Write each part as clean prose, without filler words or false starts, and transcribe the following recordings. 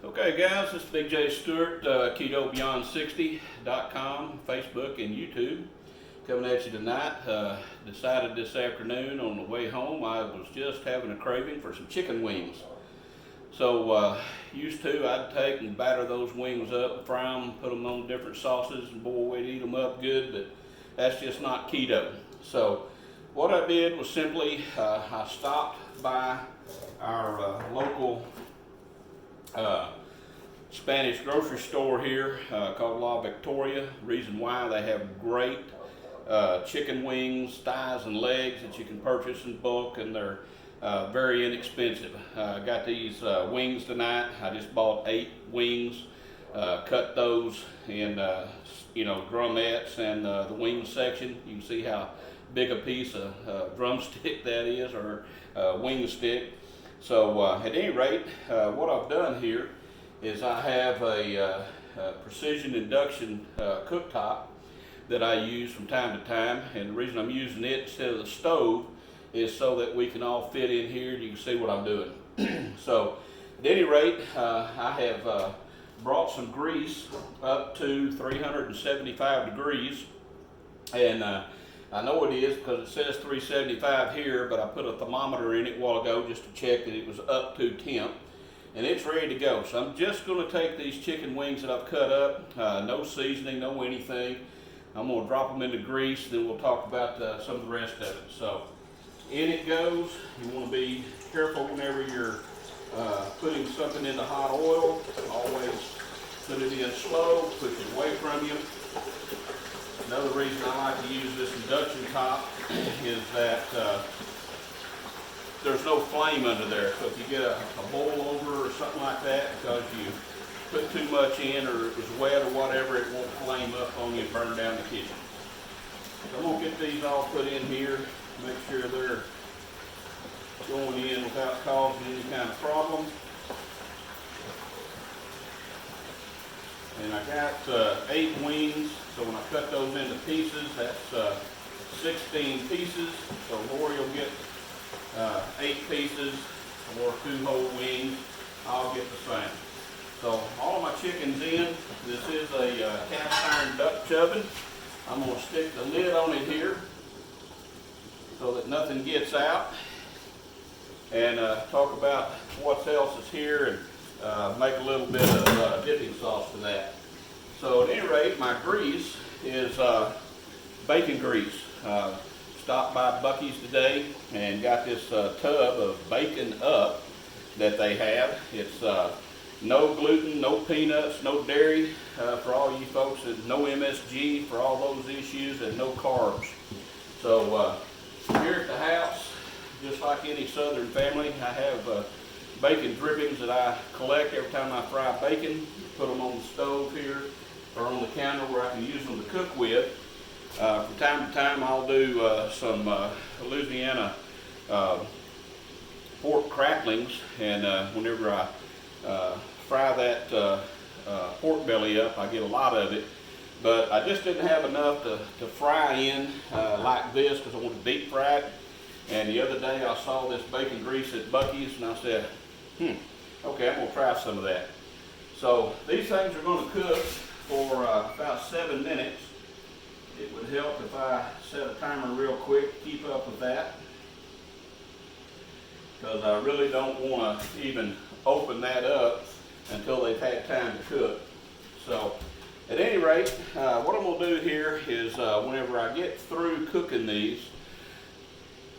Okay guys, this is Big J Stewart, KetoBeyond60.com, Facebook and YouTube. Coming at you tonight. Decided this afternoon on the way home I was just having a craving for some chicken wings. So used to, I'd take and batter those wings up, fry them, put them on different sauces, and boy, we'd eat them up good, but that's just not keto. So what I did was simply, I stopped by our local Spanish grocery store here called La Victoria. Reason why, they have great chicken wings, thighs and legs that you can purchase in bulk, and they're very inexpensive. Got these wings tonight. I just bought 8 wings, cut those in drumettes and the wing section. You can see how big a piece of drumstick that is, or wing stick. So at any rate, what I've done here is I have a precision induction cooktop that I use from time to time, and the reason I'm using it instead of the stove is so that we can all fit in here and you can see what I'm doing. So at any rate, I have brought some grease up to 375 degrees, and I know it is because it says 375 here, but I put a thermometer in it a while ago just to check that it was up to temp, and it's ready to go. So I'm just going to take these chicken wings that I've cut up, no seasoning, no anything. I'm going to drop them into grease, then we'll talk about some of the rest of it. So in it goes. You want to be careful whenever you're putting something into hot oil. Always put it in slow, push it away from you. Another reason I like to use this induction top is that there's no flame under there. So if you get a boil over or something like that because you put too much in, or it was wet or whatever, it won't flame up on you and burn down the kitchen. So I'm going to get these all put in here, make sure they're going in without causing any kind of problem. And I got 8 wings, so when I cut those into pieces, that's 16 pieces. So Lori will get 8 pieces, or 2 whole wings. I'll get the same. So all of my chicken's in. This is a cast iron duck oven. I'm going to stick the lid on it here so that nothing gets out, and talk about what else is here, and make a little bit of dipping sauce for that. So at any rate, my grease is bacon grease. Stopped by Buc-ee's today and got this tub of bacon up that they have. It's no gluten, no peanuts, no dairy for all you folks, and no MSG for all those issues, and no carbs. So here at the house, just like any Southern family, I have bacon drippings that I collect every time I fry bacon. Put them on the stove here or on the counter where I can use them to cook with. From time to time, I'll do some Louisiana pork cracklings, and whenever I fry that pork belly up, I get a lot of it. But I just didn't have enough to fry in like this because I want to deep fry it. And the other day I saw this bacon grease at Buc-ee's, and I said, okay, I'm going to try some of that. So these things are going to cook for about 7 minutes. It would help if I set a timer real quick to keep up with that, because I really don't want to even open that up until they've had time to cook. So at any rate, what I'm going to do here is whenever I get through cooking these,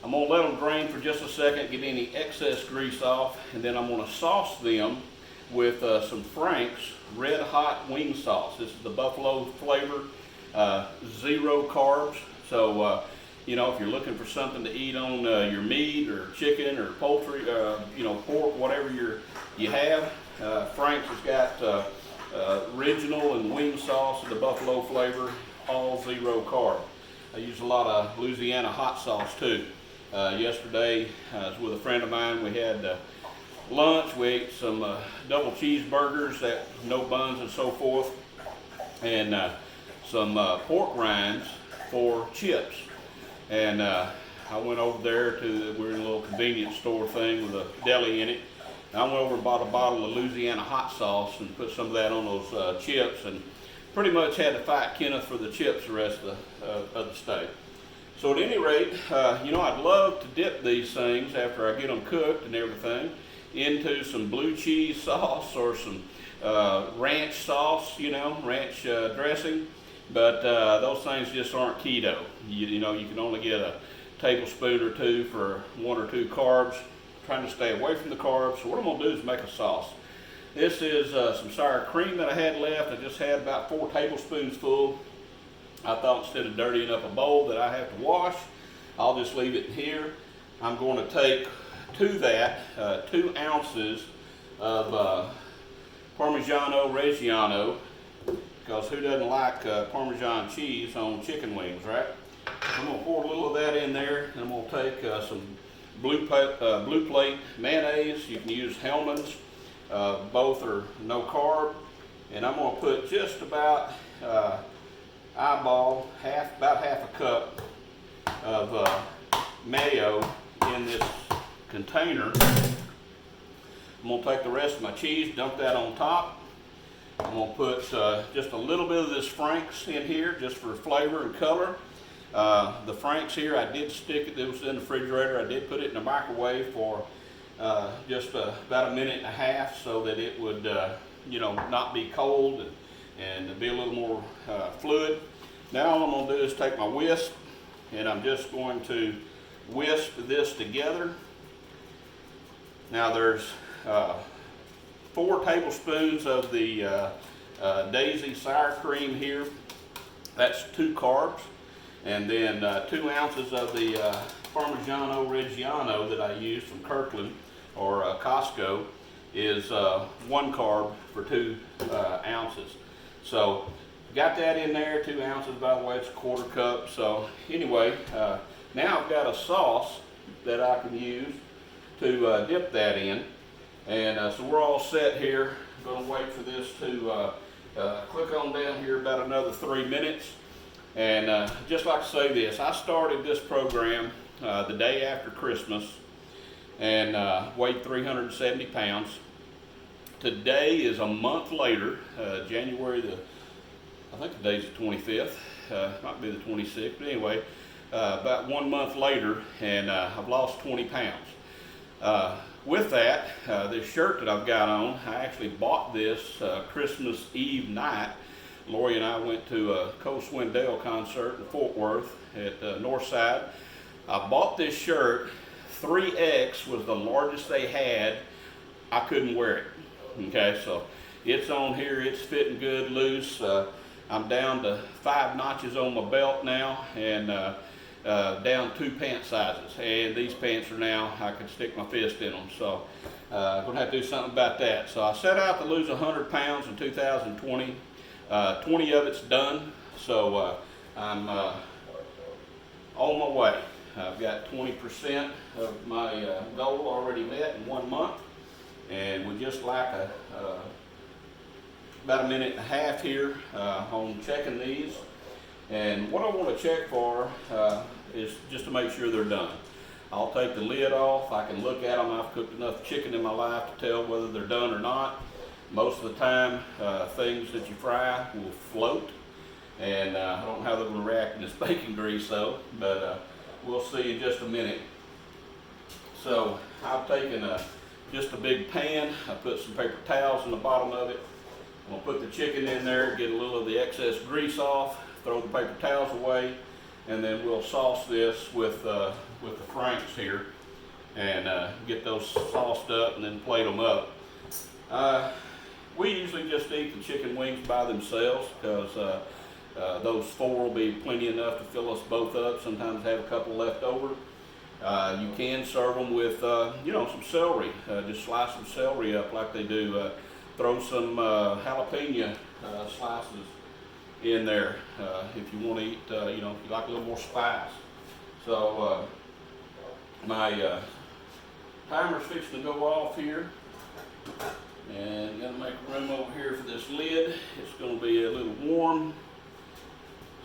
I'm going to let them drain for just a second, get any excess grease off, and then I'm going to sauce them with some Frank's Red Hot Wing Sauce. This is the buffalo flavor, 0 carbs. So if you're looking for something to eat on your meat or chicken or poultry, pork, whatever you have, Frank's has got original and wing sauce, the buffalo flavor, all 0 carb. I use a lot of Louisiana hot sauce too. Yesterday, I was with a friend of mine. We had lunch. We ate some double cheeseburgers, that no buns and so forth, and some pork rinds for chips. And I went over there we're in a little convenience store thing with a deli in it, I went over and bought a bottle of Louisiana hot sauce and put some of that on those chips, and pretty much had to fight Kenneth for the chips the rest of the steak. So at any rate, you know, I'd love to dip these things after I get them cooked and everything into some blue cheese sauce or some ranch sauce, you know, ranch dressing. But those things just aren't keto. You know, you can only get a tablespoon or two for 1 or 2 carbs. Trying to stay away from the carbs. So what I'm going to do is make a sauce. This is some sour cream that I had left. I just had about 4 tablespoons full. I thought instead of dirtying up a bowl that I have to wash, I'll just leave it here. I'm going to take to that 2 ounces of Parmigiano Reggiano, because who doesn't like Parmesan cheese on chicken wings, right? I'm going to pour a little of that in there, and I'm going to take some Blue Plate mayonnaise. You can use Hellman's, both are no carb, and I'm going to put just about eyeball, about half a cup of mayo in this container. I'm going to take the rest of my cheese, dump that on top. I'm going to put just a little bit of this Frank's in here just for flavor and color. The Frank's here, I did stick it was in the refrigerator. I did put it in the microwave for just about a minute and a half so that it would you know, not be cold and be a little more fluid. Now all I'm going to do is take my whisk, and I'm just going to whisk this together. Now there's 4 tablespoons of the Daisy sour cream here. That's 2 carbs. And then 2 ounces of the Parmigiano Reggiano that I use from Kirkland or Costco is 1 carb for 2 ounces. So got that in there, 2 ounces, by the way, it's a 1/4 cup. So anyway, now I've got a sauce that I can use to dip that in. And so we're all set here. I'm going to wait for this to click on down here about another 3 minutes. And just like to say this, I started this program the day after Christmas and weighed 370 pounds. Today is a month later, January I think the day's the 25th, might be the 26th, but anyway, about 1 month later, and I've lost 20 pounds. With that, this shirt that I've got on, I actually bought this Christmas Eve night. Lori and I went to a Cole Swindell concert in Fort Worth at Northside. I bought this shirt. 3X was the largest they had. I couldn't wear it. Okay, so it's on here. It's fitting good, loose. I'm down to 5 notches on my belt now, and down 2 pant sizes. And these pants are now, I can stick my fist in them. So I'm going to have to do something about that. So I set out to lose 100 pounds in 2020. 20 of it's done, so I'm on my way. I've got 20% of my goal already met in 1 month, and we just like about a minute and a half here on checking these. And what I want to check for is just to make sure they're done. I'll take the lid off. I can look at them. I've cooked enough chicken in my life to tell whether they're done or not. Most of the time, things that you fry will float, and I don't know how they're going to react in this bacon grease though, but we'll see in just a minute. So I've taken just a big pan. I put some paper towels in the bottom of it. I'm going to put the chicken in there, get a little of the excess grease off, throw the paper towels away, and then we'll sauce this with the Franks here and get those sauced up and then plate them up. We usually just eat the chicken wings by themselves because those 4 will be plenty enough to fill us both up. Sometimes have a couple left over. You can serve them with, you know, some celery. Just slice some celery up like they do. Throw some jalapeno slices in there if you want to eat, you know, if you like a little more spice. So my timer's fixing to go off here. And gonna make room over here for this lid. It's gonna be a little warm.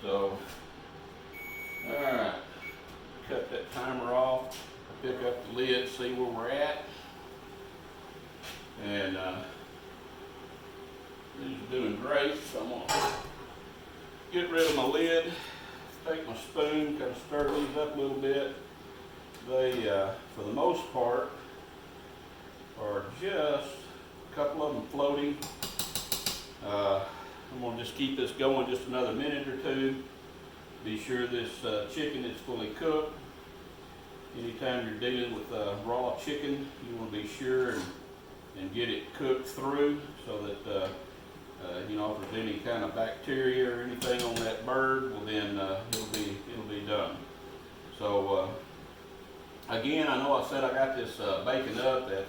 So, all right, cut that timer off, pick up the lid, see where we're at. And these are doing great, so I'm gonna get rid of my lid, take my spoon, kind of stir these up a little bit. They, for the most part, are just a couple of them floating. I'm going to just keep this going just another minute or two. Be sure this chicken is fully cooked. Anytime you're dealing with raw chicken, you want to be sure and get it cooked through so that you know, if there's any kind of bacteria or anything on that bird, well then it'll be done. So again, I know I said I got this bacon up at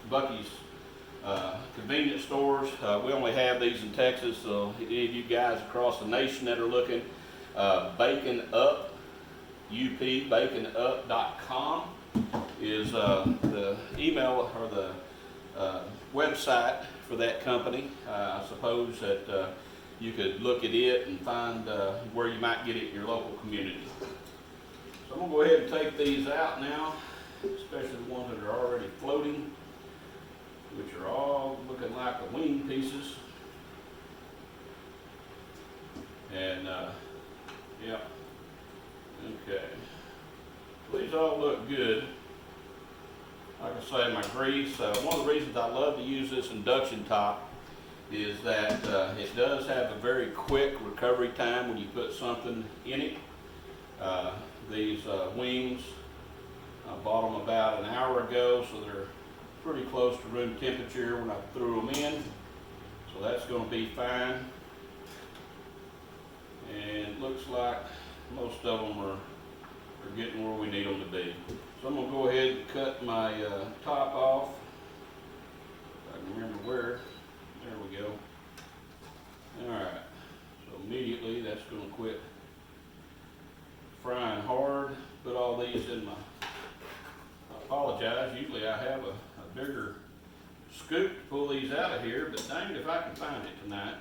Bucky's convenience stores. We only have these in Texas, so any of you guys across the nation that are looking, Bacon Up, baconup.com is the email or the website for that company. I suppose that you could look at it and find where you might get it in your local community. So I'm going to go ahead and take these out now, especially the ones that are already floating, which are all looking like the wing pieces. And yeah, okay. These all look good. Like I say, my grease, one of the reasons I love to use this induction top is that it does have a very quick recovery time when you put something in it. These wings, I bought them about an hour ago, so they're pretty close to room temperature when I threw them in. So that's going to be fine. And it looks like most of them are getting where we need them to be. So I'm going to go ahead and cut my top off. If I can remember where. There we go. Alright, so immediately that's going to quit frying hard. Put all these in my, I apologize, usually I have a bigger scoop to pull these out of here, but dang it if I can find it tonight.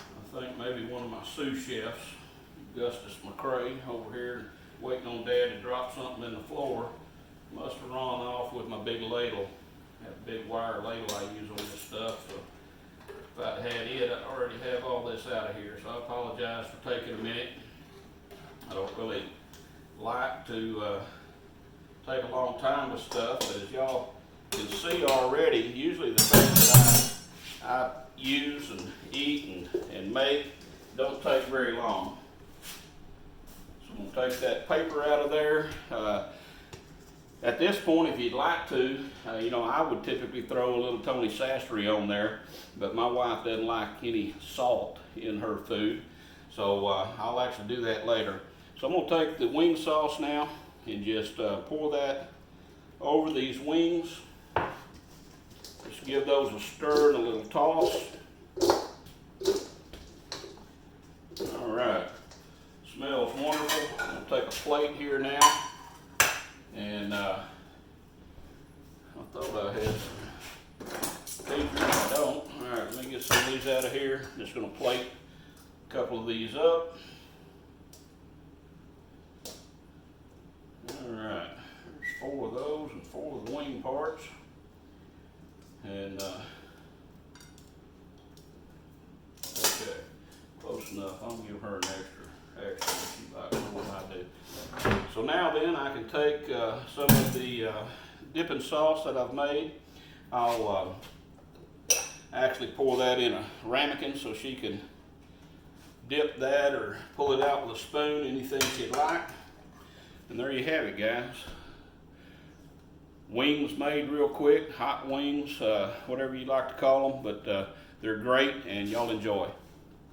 I think maybe one of my sous chefs, Augustus McCrae, over here waiting on Dad to drop something in the floor, must have run off with my big ladle. That big wire ladle I use on this stuff, so if I'd had it, I'd already have all this out of here. So I apologize for taking a minute. I don't really like to take a long time with stuff, but as y'all can see already, usually the things that I use and eat and make don't take very long. So I'm going to take that paper out of there. At this point, if you'd like to, you know, I would typically throw a little Tony Sastry on there, but my wife doesn't like any salt in her food, so I'll actually do that later. So I'm going to take the wing sauce now and just pour that over these wings. Just give those a stir and a little toss. All right, smells wonderful. I'm going to take a plate here now. And I thought I had some features, I don't. All right, let me get some of these out of here. Just gonna plate a couple of these up. All right, there's 4 of those and 4 of the wing parts. And okay, close enough. I'm gonna give her an extra if she likes more than I do. So now then I can take some of the dipping sauce that I've made. I'll actually pour that in a ramekin so she can dip that or pull it out with a spoon, anything she'd like. And there you have it, guys. Wings made real quick, hot wings, whatever you like to call them, but they're great and y'all enjoy.